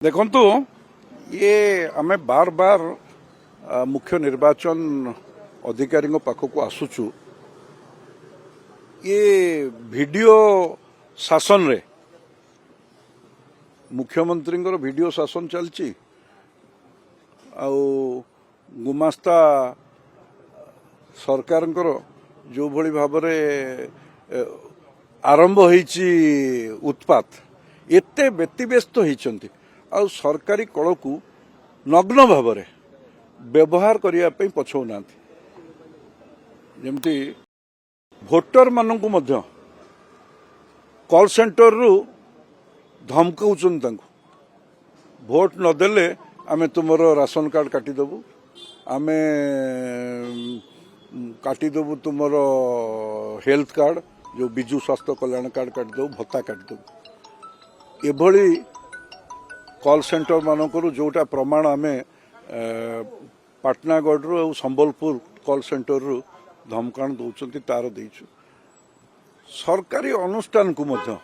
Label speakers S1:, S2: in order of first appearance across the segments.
S1: देखंतु ये आमे बार बार मुख्य निर्वाचन अधिकारी पाखक आसुचु ये वीडियो शासन रे मुख्यमंत्री वीडियो शासन चलची गुमास्ता सरकार जो भली भाव आरंभ होईची उत्पात एते व्यतिव्यस्त होईचंती आ सरकारी कल को नग्न भाव व्यवहार करने पछौना जमती भोटर मानक कॉल सेंटर रु धमकाउछन भोट नदेले आमे तुमर राशन कार्ड काटिदेबू आमे काटिदेबू तुमर हेल्थ कार्ड जो विजु स्वास्थ्य कल्याण कार्ड काटिदेबू भत्ता काटिदेबू एभली कॉल सेंटर मानकरू जोटा प्रमाण आमे पाटनागढ़ रु संबलपुर कॉल सेंटर रु धमकाण दौरान तार देचु सरकारी अनुष्ठान को मध्य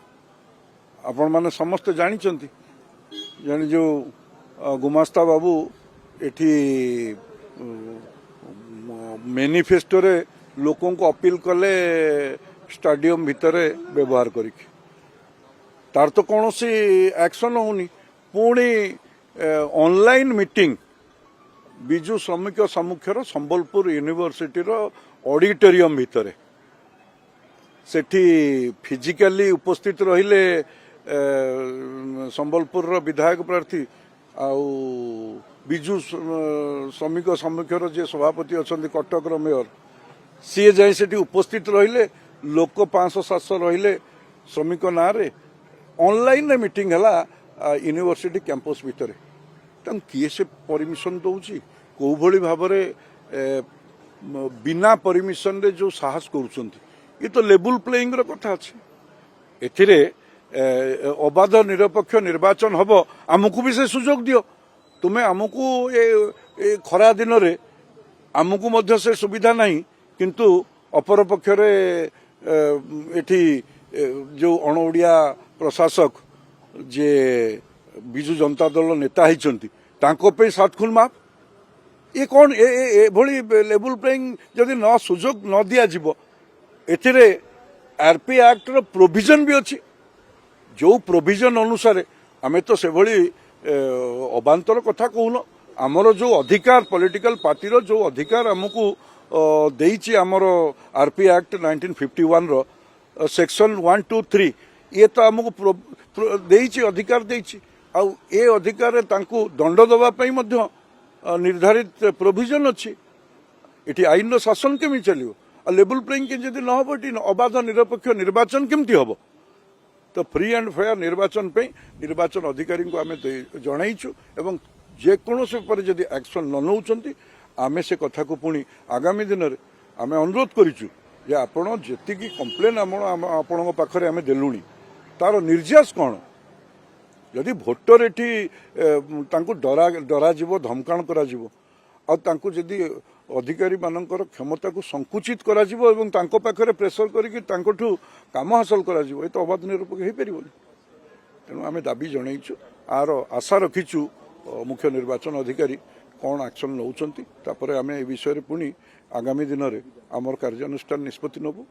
S1: आपण माने समस्त जानी जानी जो गुमास्ता बाबू एठी मैनिफेस्टो रे लोकों को अपील कले स्टाडियम भितर व्यवहार करिक तार तो कौन सी एक्शन होनी पुणी ऑनलाइन मीटिंग विजु श्रमिक सम्मुखर संबलपुर यूनिवर्सिटी ऑडिटोरियम भितर सेठी फिजिकली उपस्थित रहिले संबलपुर विधायक प्रार्थी आउ विजु श्रमिक सम्मुखर जे सभापति अच्छा कटक मेयर सी जाए सेठी उपस्थित रहिले लोक 500-700 रहिले श्रमिक ना रे ऑनलाइन मीटिंग है यूनिवर्सिटी कैंपस भितर किए से परमिशन दौची कौ भली भाव बिना परमिशन रे जो साहस करुछंती ये तो लेवल प्लेइंग रो कथा अछि एथिरे अबाध निरपेक्ष निर्वाचन हबो आमको भी से सुजोग दियो तुमे आमको ए खरा दिन रे आमको मध्य से सुविधा नहीं किंतु अपर पक्ष रे एठी जो अणओडिया प्रशासक जे विजु जनता दल नेता होती सात खून माफ ये कौन भली लेवल प्लेइंग जदि न सुजोग न दिया जिवो एथिरे आरपी एक्ट रो प्रोविजन भी अच्छी जो प्रोविजन अनुसार आमे तो से भली अबांतर कथा कहून आमर जो अधिकार पॉलिटिकल पार्टी रो जो अधिकार आमको देइछि आमर आरपी एक्ट 1951 रो सेक्शन 1, 2, 3 ये तो आमको देइछि अधिकार देइछि आउ ए अधिकार तांको दंड दबा पई मध्य निर्धारित प्रोविजन अच्छी एटी आईन रो शासन केमी चलियो आ लेवल प्लेइंग के जदि न हबो एटी अबाध निरपेक्ष निर्वाचन केमती हबो तो फ्री एंड फेयर निर्वाचन पे निर्वाचन अधिकारी को आमे जणाइछु एवं जे कोनोसे पर जदि एक्शन न नउचंती आमे से कथा को पुणी आगामी दिन रे आमे अनुरोध करिछु जे आपण जेतिकी कंप्लेन आपण पाखरे आमे देलुणी तार निर्यास कौन यदि भोटर एटी डरा जीवो धमकाण करा जीवो आ तांको यदि अधिकारी मानकर क्षमता को संकुचित करा जीवो एवं तांको पाखरे प्रेशर करिकि तांकोठु काम हासिल करा जीवो ए तो अबाध निरपेक्ष हे परिबोनी तेणु आमे दाबी जणाइछु आर आशा रखिछु मुख्य निर्वाचन अधिकारी कौन एक्शन नौचंती तापरे आमे ए विषय रे पुणी आगामी दिन रे आमर कार्यानुष्ठान निष्पत्ति नबु।